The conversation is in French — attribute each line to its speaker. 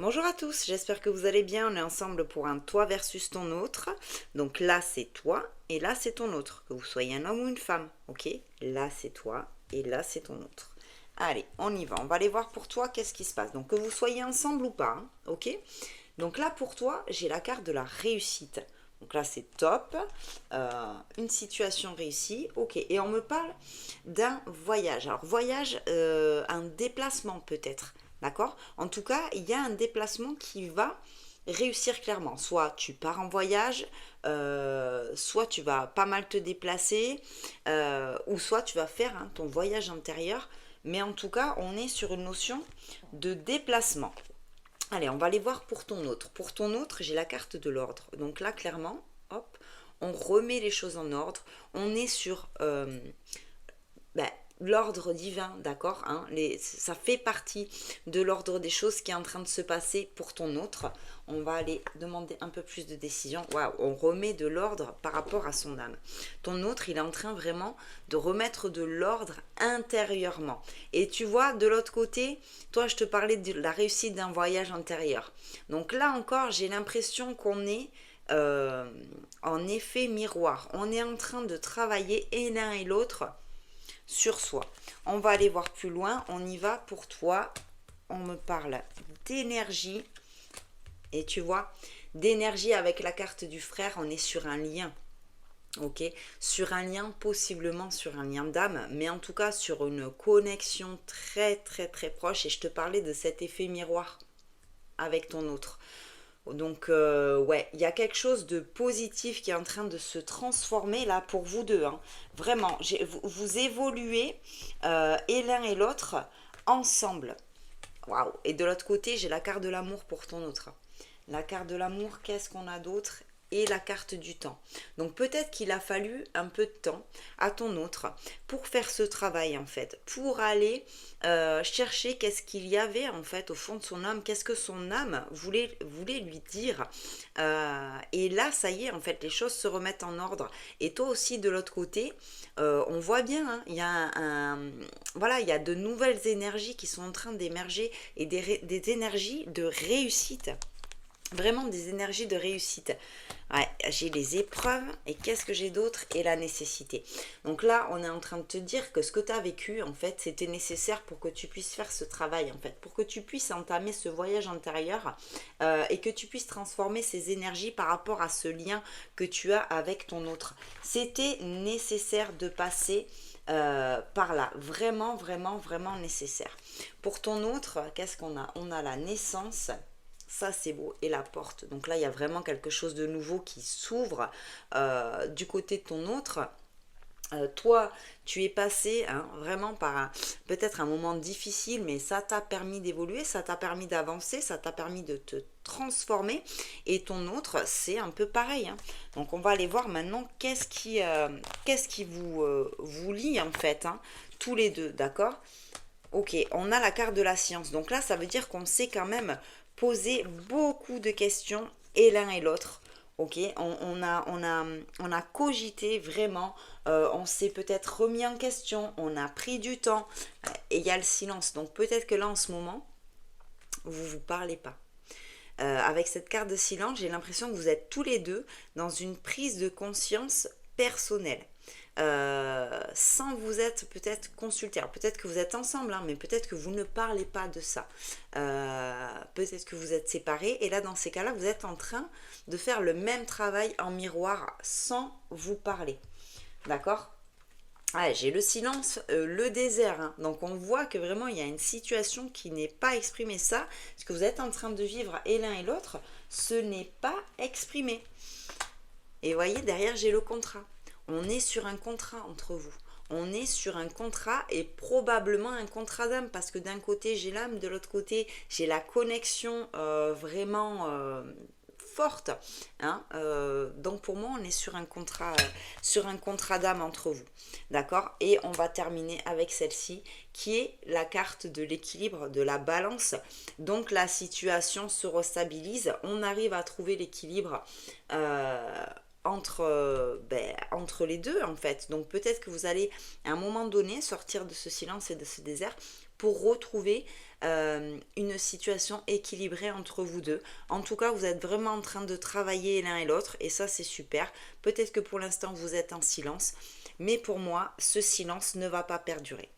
Speaker 1: Bonjour à tous, j'espère que vous allez bien. On est ensemble pour un toi versus ton autre. Donc là c'est toi et là c'est ton autre. Que vous soyez un homme ou une femme, ok? Là c'est toi et là c'est ton autre. Allez, on y va. On va aller voir pour toi qu'est-ce qui se passe. Donc que vous soyez ensemble ou pas, hein, ok? Donc là pour toi, j'ai la carte de la réussite. Donc là c'est top. Une situation réussie, ok. Et on me parle d'un voyage. Alors voyage, un déplacement peut-être. D'accord? En tout cas, il y a un déplacement qui va réussir clairement. Soit tu pars en voyage, soit tu vas pas mal te déplacer, ou soit tu vas faire hein, ton voyage intérieur. Mais en tout cas, on est sur une notion de déplacement. Allez, on va aller voir pour ton autre. Pour ton autre, j'ai la carte de l'ordre. Donc là, clairement, hop, on remet les choses en ordre. On est sur ben, l'ordre divin, d'accord, hein, ça fait partie de l'ordre des choses qui est en train de se passer pour ton autre. On va aller demander un peu plus de décision. Waouh, on remet de l'ordre par rapport à son âme. Ton autre, il est en train vraiment de remettre de l'ordre intérieurement. Et tu vois, de l'autre côté, toi, je te parlais de la réussite d'un voyage intérieur. Donc là encore, j'ai l'impression qu'on est en effet miroir. On est en train de travailler et l'un et l'autre sur soi. On va aller voir plus loin. On y va pour toi. On me parle d'énergie. Et tu vois, d'énergie avec la carte du frère, on est sur un lien. Ok, sur un lien, possiblement sur un lien d'âme, mais en tout cas sur une connexion très très très proche. Et je te parlais de cet effet miroir avec ton autre. Donc, ouais, il y a quelque chose de positif qui est en train de se transformer là pour vous deux, hein. Vraiment, vous évoluez et l'un et l'autre ensemble. Waouh! Et de l'autre côté, j'ai la carte de l'amour pour ton autre. La carte de l'amour, qu'est-ce qu'on a d'autre? Et la carte du temps. Donc peut-être qu'il a fallu un peu de temps à ton autre pour faire ce travail en fait, pour aller chercher qu'est-ce qu'il y avait en fait au fond de son âme, qu'est-ce que son âme voulait lui dire. Et là, ça y est, en fait, les choses se remettent en ordre. Et toi aussi, de l'autre côté, on voit bien, hein, il y a voilà, il y a de nouvelles énergies qui sont en train d'émerger et des énergies de réussite. Vraiment des énergies de réussite. Ouais, j'ai les épreuves et qu'est-ce que j'ai d'autre et la nécessité. Donc là, on est en train de te dire que ce que tu as vécu, en fait, c'était nécessaire pour que tu puisses faire ce travail, en fait, pour que tu puisses entamer ce voyage intérieur et que tu puisses transformer ces énergies par rapport à ce lien que tu as avec ton autre. C'était nécessaire de passer par là. Vraiment, vraiment, vraiment nécessaire. Pour ton autre, qu'est-ce qu'on a? On a la naissance. Ça, c'est beau. Et la porte. Donc là, il y a vraiment quelque chose de nouveau qui s'ouvre du côté de ton autre. Toi, tu es passé hein, vraiment par peut-être un moment difficile, mais ça t'a permis d'évoluer, ça t'a permis d'avancer, ça t'a permis de te transformer. Et ton autre, c'est un peu pareil, hein. Donc on va aller voir maintenant qu'est-ce qui vous lie en fait, hein, tous les deux, d'accord? Ok, on a la carte de la science. Donc là, ça veut dire qu'on sait quand même poser beaucoup de questions et l'un et l'autre. Ok, on a cogité vraiment, on s'est peut-être remis en question, on a pris du temps et il y a le silence. Donc peut-être que là en ce moment, vous ne vous parlez pas. Avec cette carte de silence, j'ai l'impression que vous êtes tous les deux dans une prise de conscience personnelle. Sans vous être peut-être consulté. Alors peut-être que vous êtes ensemble, hein, mais peut-être que vous ne parlez pas de ça. Peut-être que vous êtes séparés. Et là, dans ces cas-là, vous êtes en train de faire le même travail en miroir sans vous parler. D'accord? Ah, j'ai le silence, le désert, hein. Donc on voit que vraiment il y a une situation qui n'est pas exprimée. Ça, ce que vous êtes en train de vivre et l'un et l'autre, ce n'est pas exprimé. Et voyez, derrière j'ai le contrat. On est sur un contrat entre vous. On est sur un contrat et probablement un contrat d'âme parce que d'un côté j'ai l'âme, de l'autre côté j'ai la connexion vraiment forte, hein. Donc pour moi on est sur un contrat d'âme entre vous, d'accord. Et on va terminer avec celle-ci qui est la carte de l'équilibre, de la balance. Donc la situation se restabilise, on arrive à trouver l'équilibre entre les deux en fait. Donc peut-être que vous allez à un moment donné sortir de ce silence et de ce désert pour retrouver une situation équilibrée entre vous deux. En tout cas, vous êtes vraiment en train de travailler l'un et l'autre et ça c'est super. Peut-être que pour l'instant vous êtes en silence, mais pour moi ce silence ne va pas perdurer.